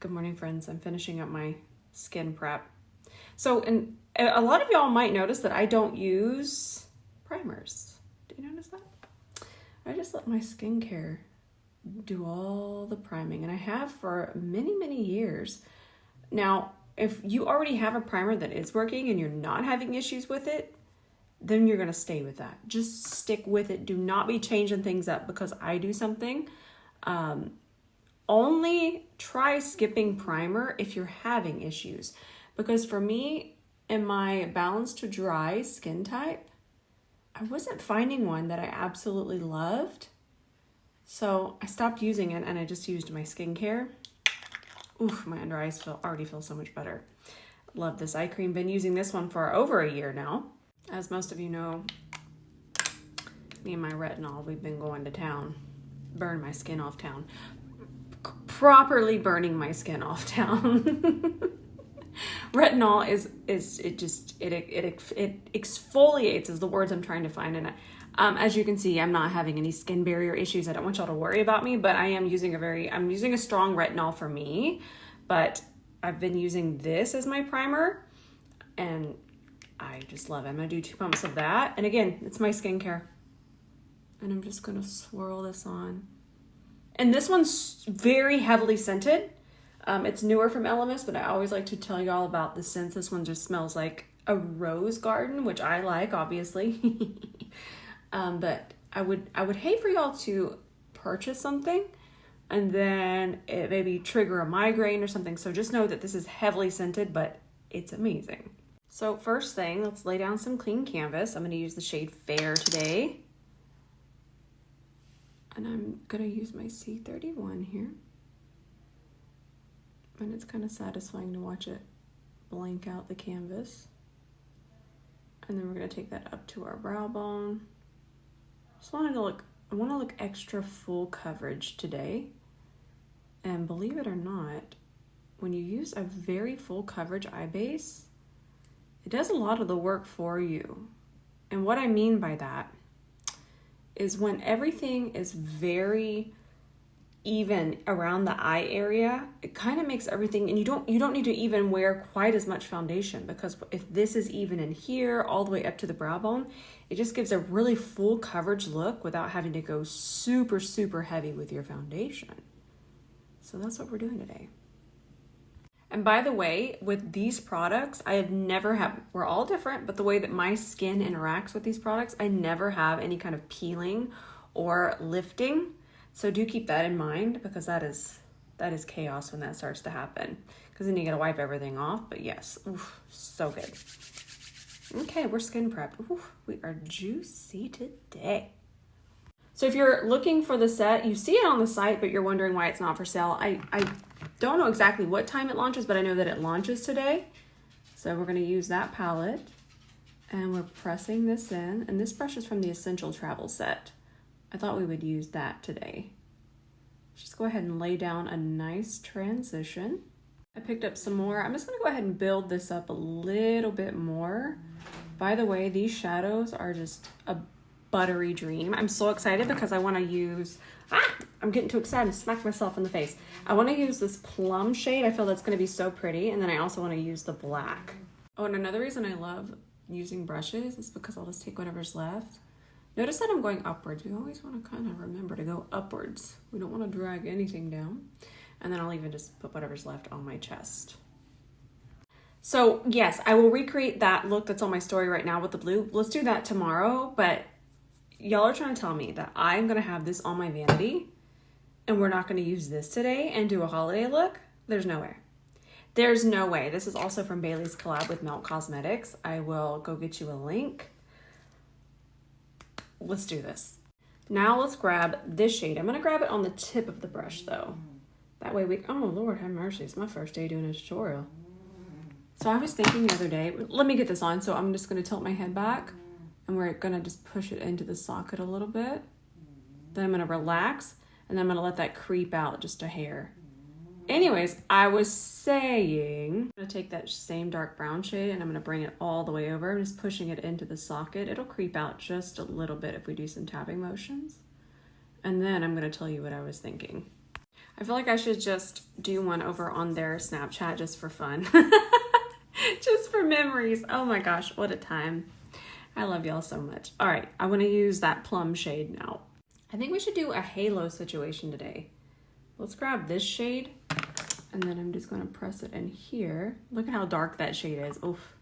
Good morning, friends. I'm finishing up my skin prep. So, and a lot of y'all might notice that I don't use primers. Do you notice that? I just let my skincare do all the priming, and I have for many, many years. Now, if you already have a primer that is working and you're not having issues with it, then you're going to stay with that. Just stick with it. Do not be changing things up because I do something. Only try skipping primer if you're having issues. Because for me, in my balance to dry skin type, I wasn't finding one that I absolutely loved. So I stopped using it and I just used my skincare. Oof, my under eyes already feel so much better. Love this eye cream. Been using this one for over a year now. As most of you know, me and my retinol, we've been going to town. Burn my skin off town. Properly burning my skin off town. Retinol it exfoliates is the words I'm trying to find in it. As you can see, I'm not having any skin barrier issues. I don't want y'all to worry about me, but I'm using a strong retinol for me, but I've been using this as my primer and I just love it. I'm gonna do 2 pumps of that. And again, it's my skincare. And I'm just gonna swirl this on. And this one's very heavily scented. It's newer from Elemis, but I always like to tell you all about the scents. This one just smells like a rose garden, which I like, obviously. But I would hate for y'all to purchase something and then it maybe trigger a migraine or something. So just know that this is heavily scented, but it's amazing. So first thing, let's lay down some clean canvas. I'm gonna use the shade Fair today. And I'm gonna use my C31 here. And it's kind of satisfying to watch it blank out the canvas. And then we're gonna take that up to our brow bone. I wanna look extra full coverage today. And believe it or not, when you use a very full coverage eye base, it does a lot of the work for you. And what I mean by that is when everything is very even around the eye area, it kind of makes everything, and you don't need to even wear quite as much foundation, because if this is even in here all the way up to the brow bone, it just gives a really full coverage look without having to go super, super heavy with your foundation. So that's what we're doing today. And by the way, with these products, we're all different, but the way that my skin interacts with these products, I never have any kind of peeling or lifting. So do keep that in mind, because that is chaos when that starts to happen, because then you gotta wipe everything off. But yes, oof, so good. Okay, we're skin prepped. Oof, we are juicy today. So if you're looking for the set, you see it on the site, but you're wondering why it's not for sale. I don't know exactly what time it launches, but I know that it launches today. So we're gonna use that palette and we're pressing this in. And this brush is from the Essential Travel set. I thought we would use that today. Just go ahead and lay down a nice transition. I picked up some more. I'm just gonna go ahead and build this up a little bit more. By the way, these shadows are just a buttery dream. I'm so excited because I wanna use, I'm getting too excited and smack myself in the face. I wanna use this plum shade. I feel that's gonna be so pretty. And then I also wanna use the black. Oh, and another reason I love using brushes is because I'll just take whatever's left. Notice that I'm going upwards. We always want to kind of remember to go upwards. We don't want to drag anything down. And then I'll even just put whatever's left on my chest. So yes, I will recreate that look that's on my story right now with the blue. Let's do that tomorrow. But y'all are trying to tell me that I'm going to have this on my vanity and we're not going to use this today and do a holiday look? There's no way. There's no way. This is also from Bailey's collab with Melt Cosmetics. I will go get you a link. Let's do this. Now let's grab this shade. I'm gonna grab it on the tip of the brush though. That way oh Lord have mercy, it's my first day doing a tutorial. So I was thinking the other day, let me get this on. So I'm just gonna tilt my head back and we're gonna just push it into the socket a little bit. Then I'm gonna relax and then I'm gonna let that creep out just a hair. Anyways, I was saying, I'm gonna take that same dark brown shade and I'm gonna bring it all the way over. I'm just pushing it into the socket. It'll creep out just a little bit if we do some tapping motions. And then I'm gonna tell you what I was thinking. I feel like I should just do one over on their Snapchat just for fun. Just for memories. Oh my gosh, what a time. I love y'all so much. All right, I want to use that plum shade now. I think we should do a halo situation today. Let's grab this shade, and then I'm just going to press it in here. Look at how dark that shade is. Oof.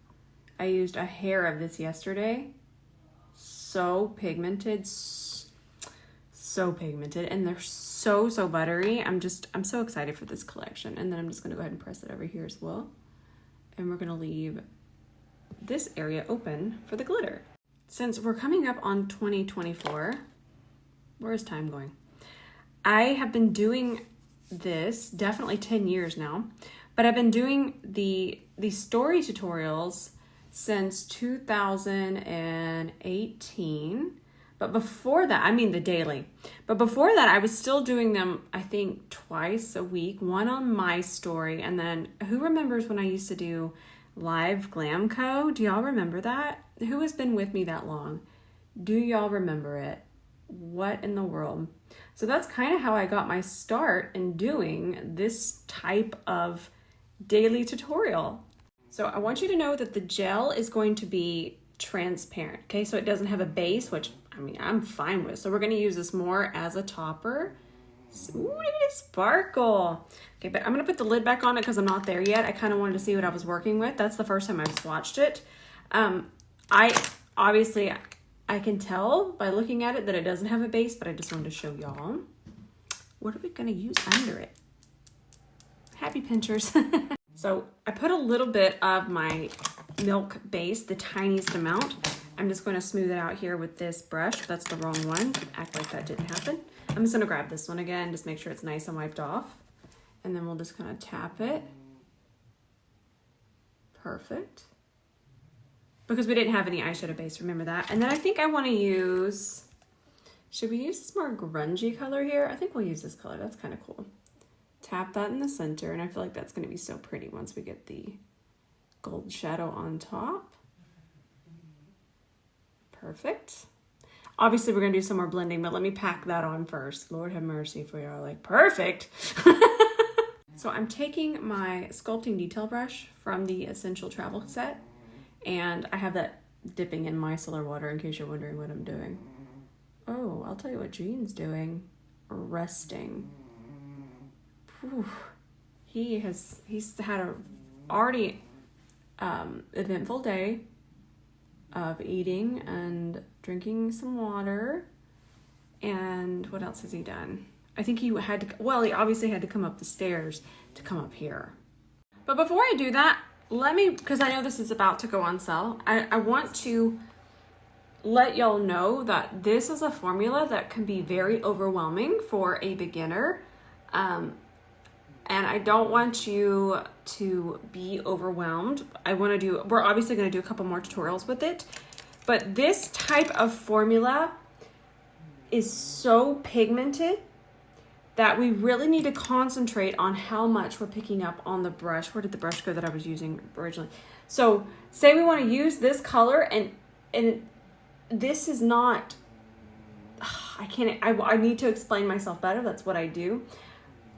I used a hair of this yesterday. So pigmented. So pigmented, and they're so buttery. I'm so excited for this collection. And then I'm just going to go ahead and press it over here as well. And we're going to leave this area open for the glitter. Since we're coming up on 2024, where is time going? I have been doing this definitely 10 years now, but I've been doing the story tutorials since 2018. But before that, I mean the daily. But before that, I was still doing them, I think, twice a week. One on my story, and then who remembers when I used to do live Glam Co? Do y'all remember that? Who has been with me that long? Do y'all remember it? What in the world? So that's kind of how I got my start in doing this type of daily tutorial. So I want you to know that the gel is going to be transparent, okay? So it doesn't have a base, which I mean, I'm fine with. So we're going to use this more as a topper. Ooh, look at it sparkle. Okay, but I'm going to put the lid back on it because I'm not there yet. I kind of wanted to see what I was working with. That's the first time I've swatched it. I can tell by looking at it that it doesn't have a base, but I just wanted to show y'all. What are we going to use under it? Happy pinchers. So I put a little bit of my milk base, the tiniest amount. I'm just going to smooth it out here with this brush. That's the wrong one. Act like that didn't happen. I'm just going to grab this one again, just make sure it's nice and wiped off. And then we'll just kind of tap it. Perfect. Because we didn't have any eyeshadow base, remember that. And then I think I want to use, should we use this more grungy color here? I think we'll use this color. That's kind of cool. Tap that in the center, and I feel like that's going to be so pretty once we get the gold shadow on top. Perfect. Obviously, we're going to do some more blending, but let me pack that on first. Lord have mercy for y'all, like, perfect. So I'm taking my sculpting detail brush from the Essential Travel set, and I have that dipping in micellar water in case you're wondering what I'm doing. Oh, I'll tell you what Gene's doing. Resting. Whew. He's had a already eventful day of eating and drinking some water. And what else has he done? I think he had to, well, he obviously had to come up the stairs to come up here. But before I do that, let me, because I know this is about to go on sale, I want to let y'all know that this is a formula that can be very overwhelming for a beginner. And I don't want you to be overwhelmed. We're obviously going to do a couple more tutorials with it, but this type of formula is so pigmented that we really need to concentrate on how much we're picking up on the brush. Where did the brush go that I was using originally? So say we want to use this color, and this is not, I need to explain myself better. That's what I do.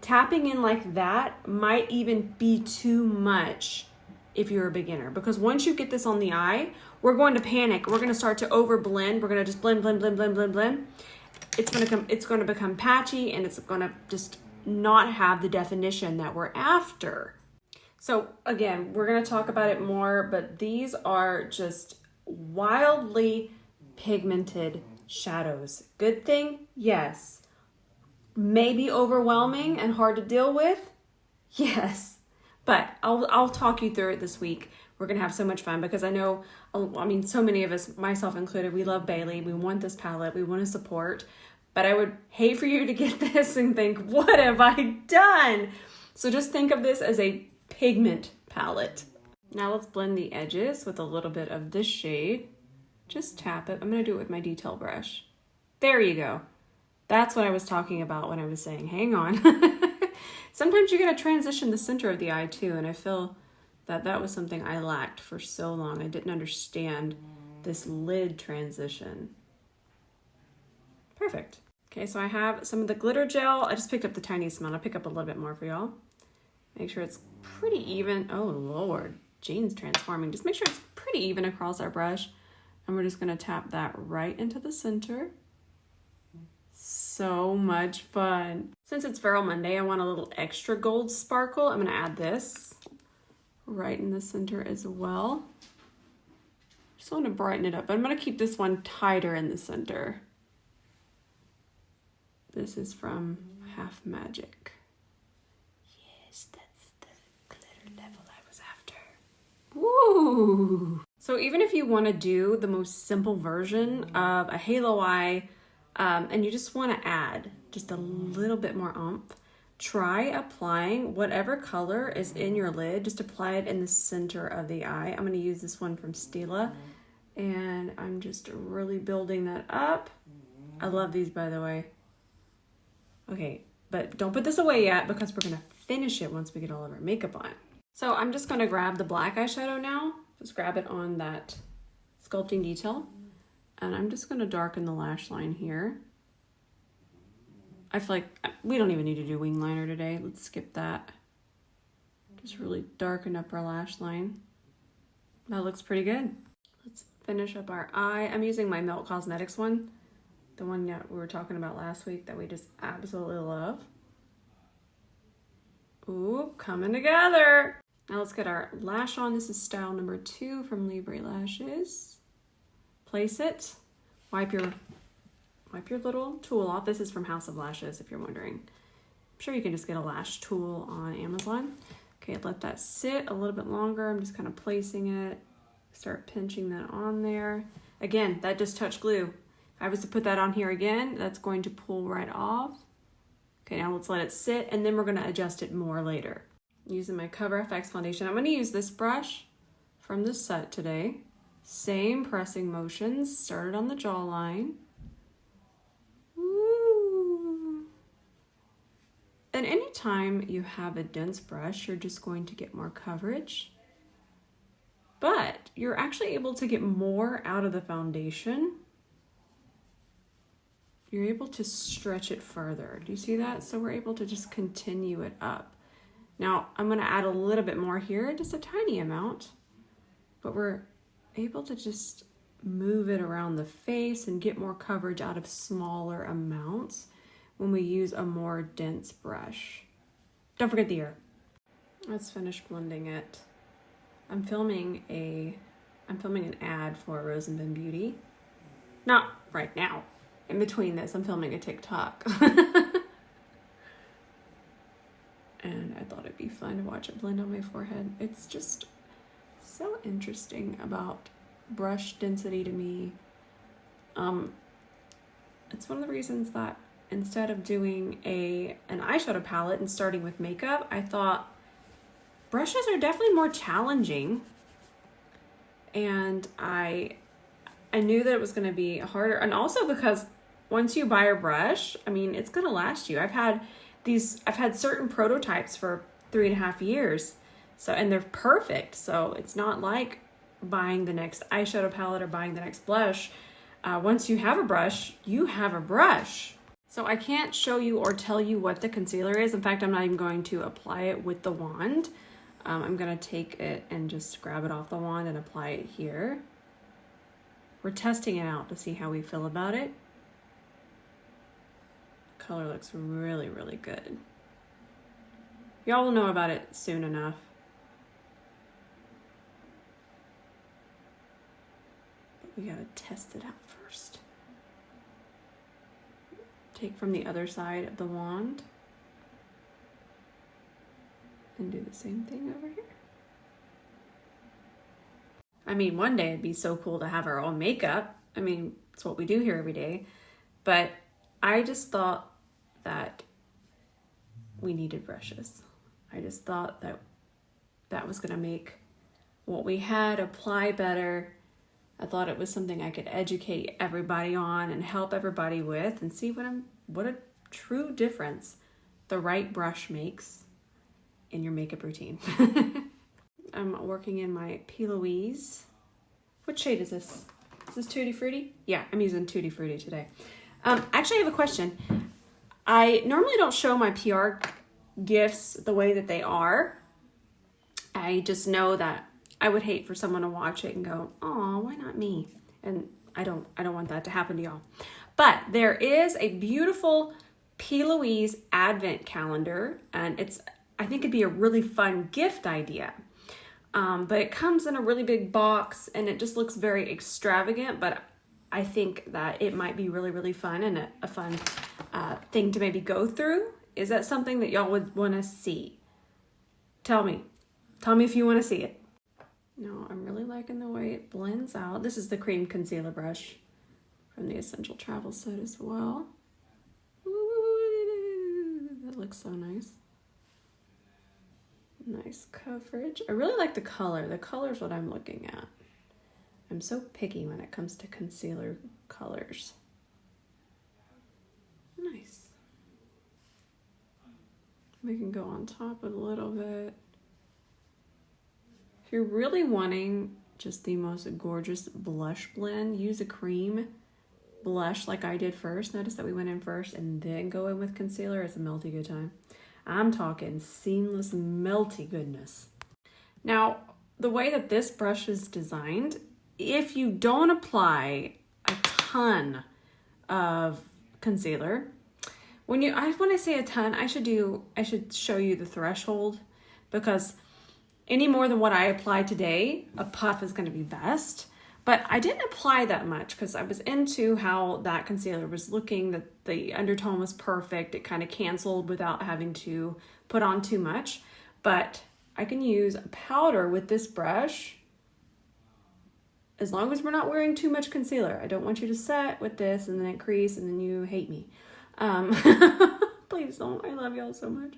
Tapping in like that might even be too much if you're a beginner, because once you get this on the eye, we're going to panic. We're going to start to over blend. We're going to just blend. It's going to become patchy, and it's going to just not have the definition that we're after. So again, we're going to talk about it more, but these are just wildly pigmented shadows. Good thing? Yes. Maybe overwhelming and hard to deal with? Yes. But I'll talk you through it this week. We're going to have so much fun because I know, so many of us, myself included, we love Bailey. We want this palette. We want to support. But I would hate for you to get this and think, what have I done? So just think of this as a pigment palette. Now let's blend the edges with a little bit of this shade. Just tap it. I'm going to do it with my detail brush. There you go. That's what I was talking about when I was saying, hang on. Sometimes you got to transition the center of the eye too, and I feel that was something I lacked for so long. I didn't understand this lid transition. Perfect. Okay, so I have some of the glitter gel. I just picked up the tiniest amount. I'll pick up a little bit more for y'all. Make sure it's pretty even. Oh, Lord. Jane's transforming. Just make sure it's pretty even across our brush. And we're just going to tap that right into the center. So much fun. Since it's Feral Monday, I want a little extra gold sparkle. I'm going to add this right in the center as well. Just want to brighten it up. I'm going to keep this one tighter in the center. This is from Half Magic. Yes, that's the glitter level I was after. Woo! So even if you want to do the most simple version of a halo eye, and you just want to add just a little bit more oomph, try applying whatever color is in your lid. Just apply it in the center of the eye. I'm going to use this one from Stila, and I'm just really building that up. I love these, by the way. Okay, but don't put this away yet because we're going to finish it once we get all of our makeup on. So I'm just going to grab the black eyeshadow now. Just grab it on that sculpting detail. And I'm just going to darken the lash line here. I feel like we don't even need to do wing liner today. Let's skip that. Just really darken up our lash line. That looks pretty good. Let's finish up our eye. I'm using my Melt Cosmetics one. The one that we were talking about last week that we just absolutely love. Ooh, coming together. Now let's get our lash on. This is style number 2 from Libre Lashes. Place it. Wipe your little tool off. This is from House of Lashes, if you're wondering. I'm sure you can just get a lash tool on Amazon. Okay, let that sit a little bit longer. I'm just kind of placing it. Start pinching that on there. Again, that just touched glue. If I was to put that on here again, that's going to pull right off. Okay, now let's let it sit, and then we're going to adjust it more later. Using my Cover FX foundation. I'm going to use this brush from the set today. Same pressing motions. Started on the jawline. Woo. And anytime you have a dense brush, you're just going to get more coverage. But you're actually able to get more out of the foundation. You're able to stretch it further. Do you see that? So we're able to just continue it up. Now, I'm going to add a little bit more here, just a tiny amount, but we're able to just move it around the face and get more coverage out of smaller amounts when we use a more dense brush. Don't forget the ear. Let's finish blending it. I'm filming an ad for Rose and Ben Beauty. Not right now. In between this, I'm filming a TikTok. And I thought it'd be fun to watch it blend on my forehead. It's just so interesting about brush density to me. It's one of the reasons that instead of doing an eyeshadow palette and starting with makeup, I thought brushes are definitely more challenging. And I knew that it was going to be harder. And also because once you buy a brush, I mean, it's going to last you. I've had certain prototypes for 3.5 years. So, and they're perfect. So it's not like buying the next eyeshadow palette or buying the next blush. Once you have a brush, you have a brush. So I can't show you or tell you what the concealer is. In fact, I'm not even going to apply it with the wand. I'm going to take it and just grab it off the wand and apply it here. We're testing it out to see how we feel about it. The color looks really, really good. Y'all will know about it soon enough. But we gotta test it out first. Take from the other side of the wand and do the same thing over here. I mean, one day it'd be so cool to have our own makeup. I mean, it's what we do here every day. But I just thought that we needed brushes. I just thought that that was gonna make what we had apply better. I thought it was something I could educate everybody on and help everybody with and see what a true difference the right brush makes in your makeup routine. I'm working in my P. Louise. What shade is this? Is this Tutti Frutti? Yeah, I'm using Tutti Frutti today. Actually, I have a question. I normally don't show my PR gifts the way that they are. I just know that I would hate for someone to watch it and go, "Oh, why not me?" And I don't want that to happen to y'all. But there is a beautiful P. Louise advent calendar, and I think it'd be a really fun gift idea. But it comes in a really big box, and it just looks very extravagant, but I think that it might be really, really fun and a fun thing to maybe go through. Is that something that y'all would want to see? Tell me if you want to see it. No, I'm really liking the way it blends out. This is the cream concealer brush from the Essential Travel set as well. Ooh, that looks so nice. Nice coverage. I really like the color. The color is what I'm looking at. I'm so picky when it comes to concealer colors. Nice. We can go on top a little bit. If you're really wanting just the most gorgeous blush blend, use a cream blush like I did first. Notice that we went in first and then go in with concealer. It's a melty good time. I'm talking seamless melty goodness. Now, the way that this brush is designed, if you don't apply a ton of concealer, when I say a ton, I should show you the threshold, because any more than what I applied today, a puff is going to be best. But I didn't apply that much because I was into how that concealer was looking, that the undertone was perfect. It kind of canceled without having to put on too much. But I can use a powder with this brush as long as we're not wearing too much concealer. I don't want you to set with this and then it crease and then you hate me. Please don't. I love y'all so much.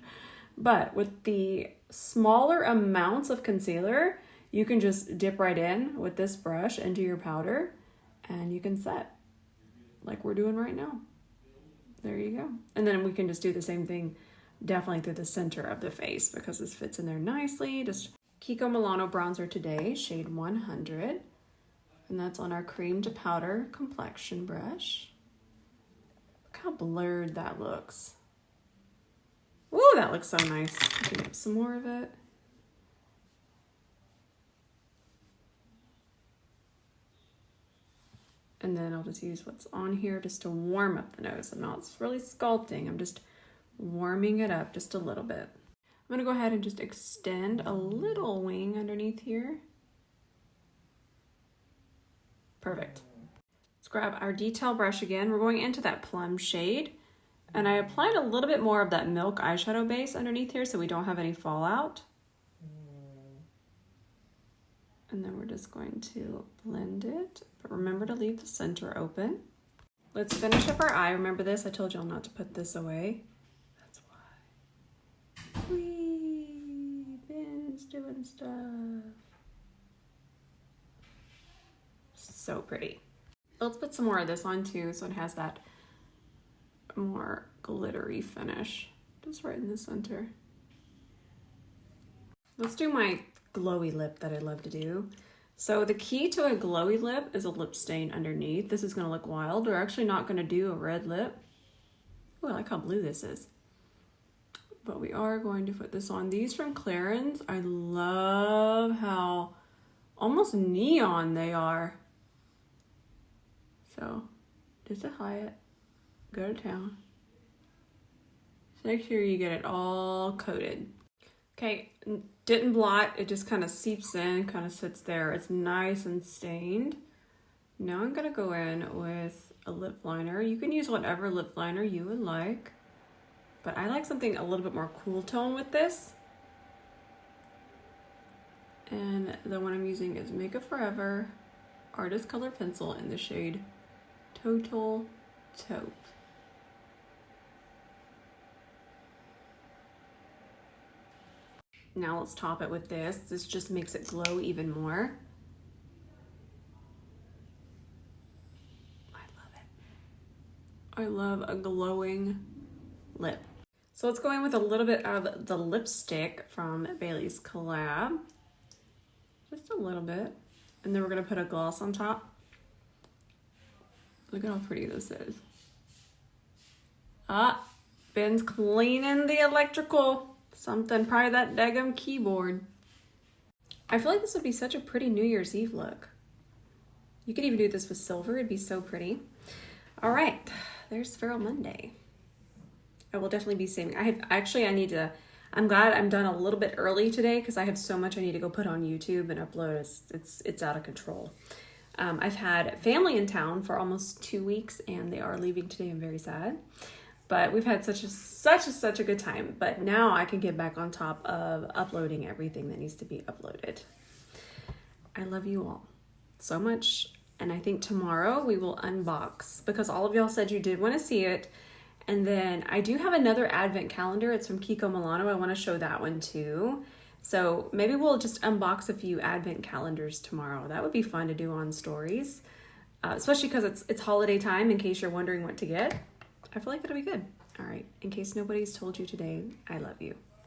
But with the smaller amounts of concealer, you can just dip right in with this brush into your powder and you can set like we're doing right now. There you go. And then we can just do the same thing definitely through the center of the face because this fits in there nicely. Just Kiko Milano bronzer today, shade 100. And that's on our cream to powder complexion brush. Look how blurred that looks. Ooh, that looks so nice. I can get some more of it. And then I'll just use what's on here just to warm up the nose. I'm not really sculpting. I'm just warming it up just a little bit. I'm going to go ahead and just extend a little wing underneath here. Perfect. Let's grab our detail brush again. We're going into that plum shade. And I applied a little bit more of that milk eyeshadow base underneath here so we don't have any fallout. And then we're just going to blend it. But remember to leave the center open. Let's finish up our eye. Remember this? I told y'all not to put this away. That's why. Whee! Ben's doing stuff. So pretty. Let's put some more of this on too so it has that more glittery finish. Just right in the center. Let's do my glowy lip that I love to do. So the key to a glowy lip is a lip stain underneath. This is going to look wild. We're actually not going to do a red lip. Oh, I like how blue this is. But we are going to put this on. These from Clarins, I love how almost neon they are. So just a Hyatt, go to town. So make sure you get it all coated. Okay, didn't blot, it just kind of seeps in, kind of sits there. It's nice and stained. Now I'm gonna go in with a lip liner. You can use whatever lip liner you would like, but I like something a little bit more cool tone with this. And the one I'm using is Makeup Forever Artist Color Pencil in the shade Total Taupe. Now let's top it with this. This just makes it glow even more. I love it. I love a glowing lip. So let's go in with a little bit of the lipstick from Bailey's Collab. Just a little bit. And then we're gonna put a gloss on top. Look at how pretty this is. Ben's cleaning the electrical. Something, probably that daggum keyboard. I feel like this would be such a pretty New Year's Eve look. You could even do this with silver. It'd be so pretty. All right, there's Feral Monday. I will definitely be saving. I'm glad I'm done a little bit early today because I have so much I need to go put on YouTube and upload. It's out of control. I've had family in town for almost 2 weeks and they are leaving today. I'm very sad. But we've had such a good time. But now I can get back on top of uploading everything that needs to be uploaded. I love you all so much. And I think tomorrow we will unbox because all of y'all said you did want to see it. And then I do have another advent calendar. It's from Kiko Milano. I want to show that one too. So maybe we'll just unbox a few advent calendars tomorrow. That would be fun to do on stories, especially because it's holiday time in case you're wondering what to get. I feel like that'll be good. All right. In case nobody's told you today, I love you.